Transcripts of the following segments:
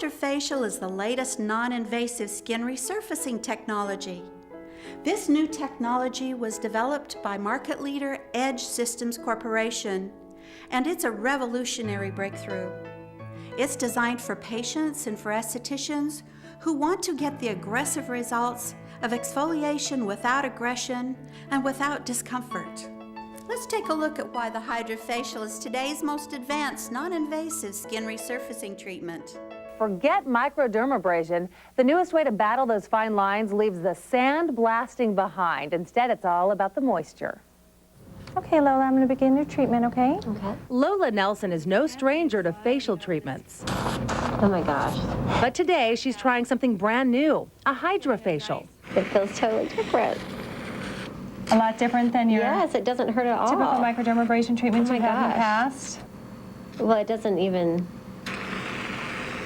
Hydafacial is the latest non-invasive skin resurfacing technology. This new technology was developed by market leader Edge Systems Corporation, and it's a revolutionary breakthrough. It's designed for patients and for estheticians who want to get the aggressive results of exfoliation without aggression and without discomfort. Let's take a look at why the Hydafacial is today's most advanced non-invasive skin resurfacing treatment. Forget microdermabrasion. The newest way to battle those fine lines leaves the sand blasting behind. Instead, it's all about the moisture. Okay, Lola, I'm going to begin your treatment, okay? Okay. Lola Nelson is no stranger to facial treatments. Oh my gosh. But today, she's trying something brand new, a Hydafacial. It feels totally different. A lot different than your Yes, it doesn't hurt at all. typical microdermabrasion treatments you've had in the past? Well, it doesn't even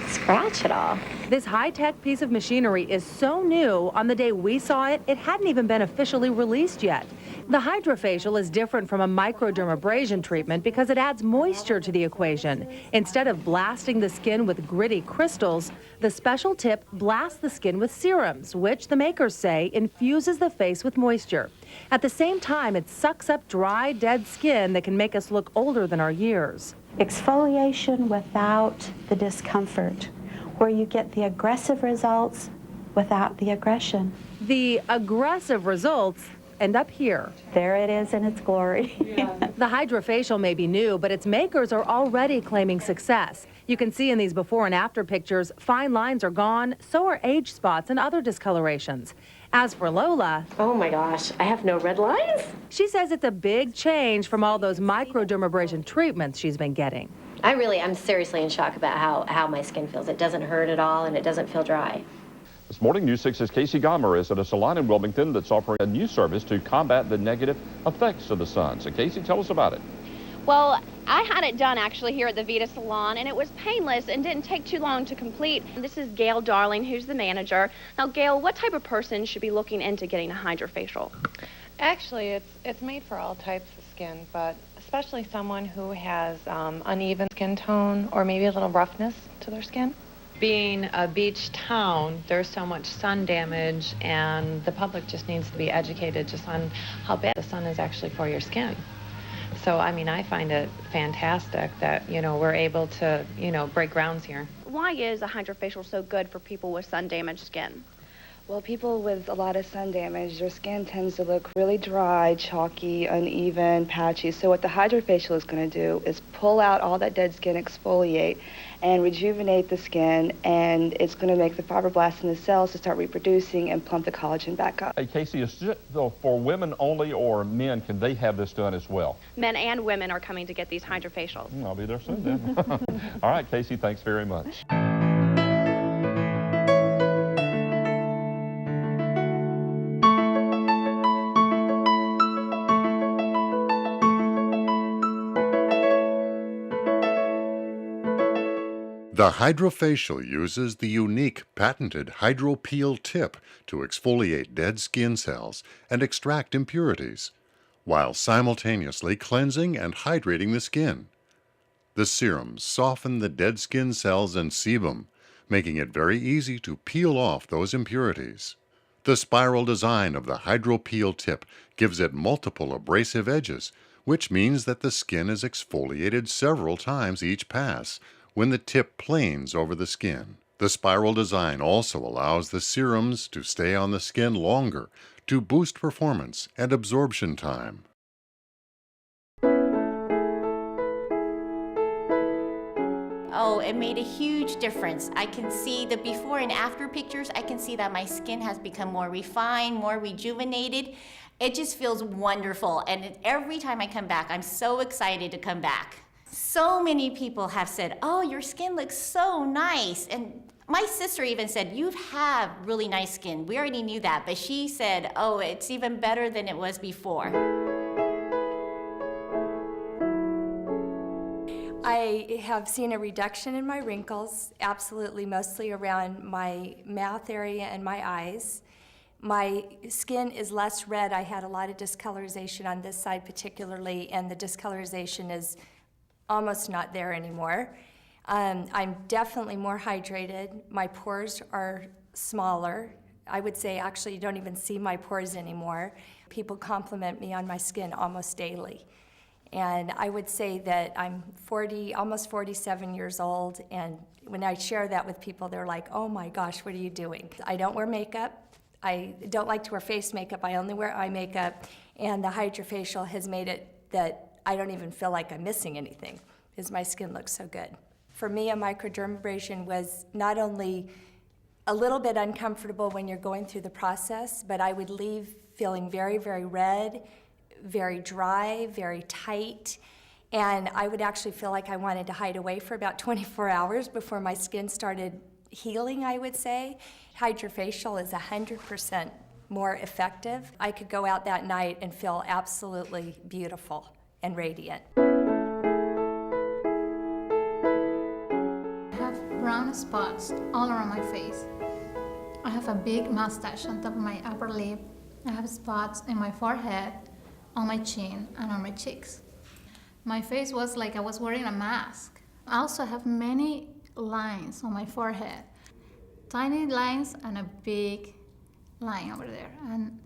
scratch at all. This high-tech piece of machinery is so new, on the day we saw it, it hadn't even been officially released yet. The Hydafacial is different from a microdermabrasion treatment because it adds moisture to the equation. Instead of blasting the skin with gritty crystals, the special tip blasts the skin with serums, which the makers say infuses the face with moisture. At the same time, it sucks up dry, dead skin that can make us look older than our years. Exfoliation without the discomfort, where you get the aggressive results without the aggression. The aggressive results end up here. There it is in its glory. The Hydafacial may be new, but its makers are already claiming success. You can see in these before and after pictures, fine lines are gone, so are age spots and other discolorations. As for Lola, Oh my gosh, I have no red lines? she says it's a big change from all those microdermabrasion treatments she's been getting. I'm seriously in shock about how my skin feels. It doesn't hurt at all and it doesn't feel dry. This morning, News 6's Casey Gomer is at a salon in Wilmington that's offering a new service to combat the negative effects of the sun. So, Casey, tell us about it. Well, I had it done actually here at the Vita Salon, and it was painless and didn't take too long to complete. This is Gail Darling, who's the manager. Now, Gail, what type of person should be looking into getting a Hydafacial? Actually, it's made for all types of skin, but especially someone who has uneven skin tone or maybe a little roughness to their skin. Being a beach town, there's so much sun damage, and the public just needs to be educated just on how bad the sun is actually for your skin. So, I mean, I find it fantastic that, we're able to, break grounds here. Why is a Hydafacial so good for people with sun-damaged skin? Well, people with a lot of sun damage, their skin tends to look really dry, chalky, uneven, patchy. So what the Hydafacial is going to do is pull out all that dead skin, exfoliate, and rejuvenate the skin, and it's going to make the fibroblasts in the cells to start reproducing and plump the collagen back up. Hey, Casey, is it for women only or men? Can they have this done as well? Men and women are coming to get these Hydafacials. I'll be there soon then. All right, Casey, thanks very much. The Hydafacial uses the unique patented HydroPeel tip to exfoliate dead skin cells and extract impurities, while simultaneously cleansing and hydrating the skin. The serums soften the dead skin cells and sebum, making it very easy to peel off those impurities. The spiral design of the HydroPeel tip gives it multiple abrasive edges, which means that the skin is exfoliated several times each pass, when the tip planes over the skin. The spiral design also allows the serums to stay on the skin longer to boost performance and absorption time. Oh, it made a huge difference. I can see the before and after pictures. I can see that my skin has become more refined, more rejuvenated. It just feels wonderful. And every time I come back, I'm so excited to come back. So many people have said, oh, your skin looks so nice. And my sister even said, you have really nice skin. We already knew that, but she said, oh, it's even better than it was before. I have seen a reduction in my wrinkles, absolutely, mostly around my mouth area and my eyes. My skin is less red. I had a lot of discolorization on this side particularly, and the discolorization is almost not there anymore. I'm definitely more hydrated. My pores are smaller. I would say actually you don't even see my pores anymore. People compliment me on my skin almost daily. And I would say that I'm almost 47 years old, and when I share that with people, they're like, oh my gosh, what are you doing? I don't wear makeup. I don't like to wear face makeup. I only wear eye makeup, and the Hydafacial has made it that I don't even feel like I'm missing anything because my skin looks so good. For me, a microdermabrasion was not only a little bit uncomfortable when you're going through the process, but I would leave feeling very, very red, very dry, very tight, and I would actually feel like I wanted to hide away for about 24 hours before my skin started healing, I would say. Hydafacial is 100% more effective. I could go out that night and feel absolutely beautiful and radiant. I have brown spots all around my face. I have a big mustache on top of my upper lip. I have spots in my forehead, on my chin, and on my cheeks. My face was like I was wearing a mask. I also have many lines on my forehead, tiny lines and a big line over there. And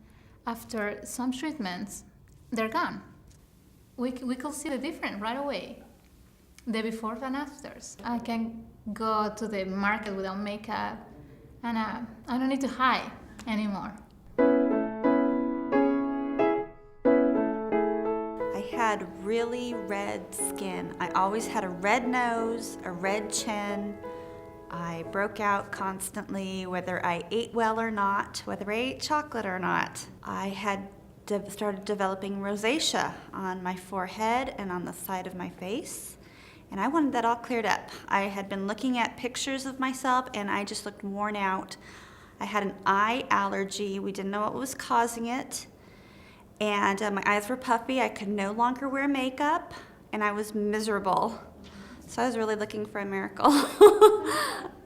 after some treatments, they're gone. We could see the difference right away, the before and afters. I can go to the market without makeup, and I don't need to hide anymore. I had really red skin. I always had a red nose, a red chin. I broke out constantly, whether I ate well or not, whether I ate chocolate or not. I had started developing rosacea on my forehead and on the side of my face, and I wanted that all cleared up. I had been looking at pictures of myself, and I just looked worn out. I had an eye allergy. We didn't know what was causing it. And my eyes were puffy. I could no longer wear makeup, and I was miserable. So I was really looking for a miracle.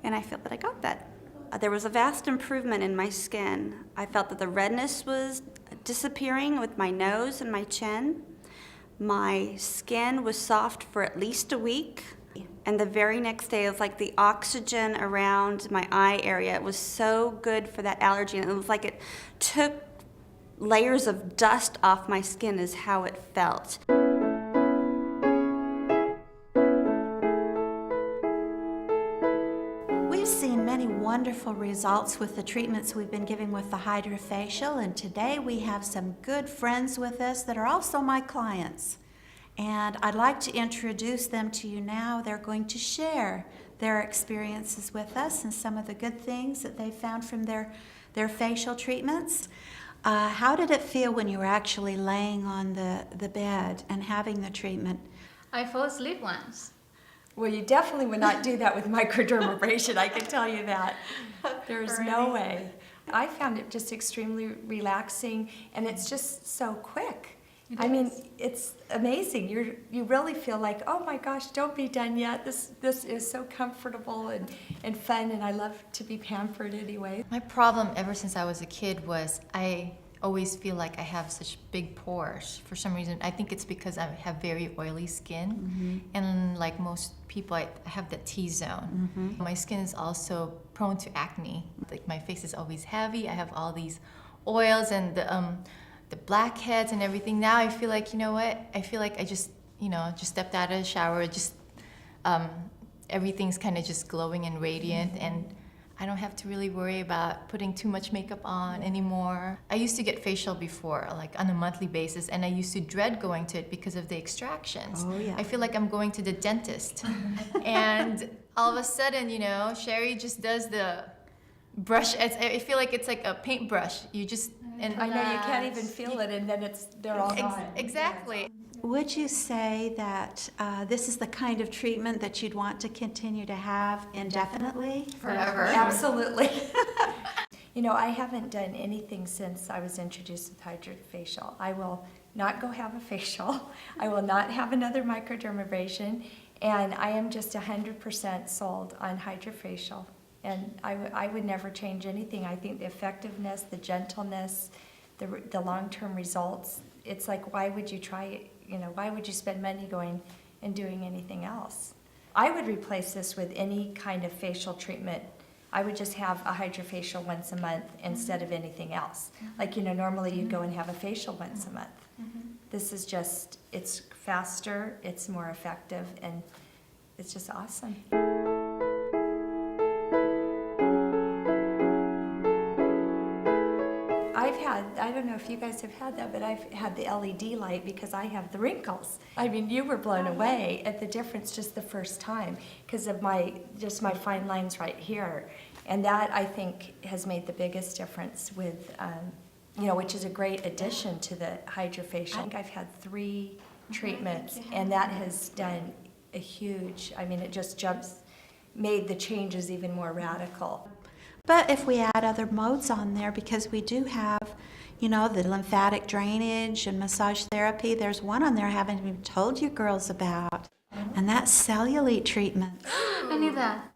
And I feel that I got that. There was a vast improvement in my skin. I felt that the redness was disappearing with my nose and my chin. My skin was soft for at least a week. And the very next day, it was like the oxygen around my eye area. It was so good for that allergy. And it was like it took layers of dust off my skin is how it felt. We've seen many wonderful results with the treatments we've been giving with the Hydafacial, and today we have some good friends with us that are also my clients. And I'd like to introduce them to you now. They're going to share their experiences with us and some of the good things that they found from their facial treatments. How did it feel when you were actually laying on the bed and having the treatment? I fell asleep once. Well, you definitely would not do that with microdermabrasion, I can tell you that. There's no way. I found it just extremely relaxing, and it's just so quick. I mean, it's amazing. You really feel like, oh my gosh, don't be done yet. This is so comfortable and fun, and I love to be pampered anyway. My problem ever since I was a kid was I always feel like I have such big pores for some reason. I think it's because I have very oily skin, and like most people, I have that T-zone. My skin is also prone to acne. Like my face is always heavy. I have all these oils and the blackheads and everything. Now I feel like, you know what? I feel like I just stepped out of the shower. Just everything's kind of just glowing and radiant, and I don't have to really worry about putting too much makeup on anymore. I used to get facial before, like on a monthly basis, and I used to dread going to it because of the extractions. Oh, yeah. I feel like I'm going to the dentist. And all of a sudden, Sherry just does the brush. I feel like it's like a paintbrush. You just... And I know, you can't even feel it, and then they're all gone. Exactly. Would you say that this is the kind of treatment that you'd want to continue to have indefinitely? Forever. Absolutely. I haven't done anything since I was introduced with Hydafacial. I will not go have a facial. I will not have another microdermabrasion, and I am just 100% sold on Hydafacial. And I would never change anything. I think the effectiveness, the gentleness, the long-term results, it's like, why would you try it? Why would you spend money going and doing anything else? I would replace this with any kind of facial treatment. I would just have a Hydafacial once a month instead of anything else. Like, you know, normally you'd go and have a facial once a month. This is just, it's faster, it's more effective, and it's just awesome. I don't know if you guys have had that, but I've had the LED light because I have the wrinkles. I mean, you were blown away at the difference just the first time because of my fine lines right here. And that, I think, has made the biggest difference with, you know, which is a great addition to the Hydafacial. I think I've had 3 treatments, and that has done a huge, I mean, it just made the changes even more radical. But if we add other modes on there, because we do have, you know, the lymphatic drainage and massage therapy, there's one on there I haven't even told you girls about, and that's cellulite treatment. I need that.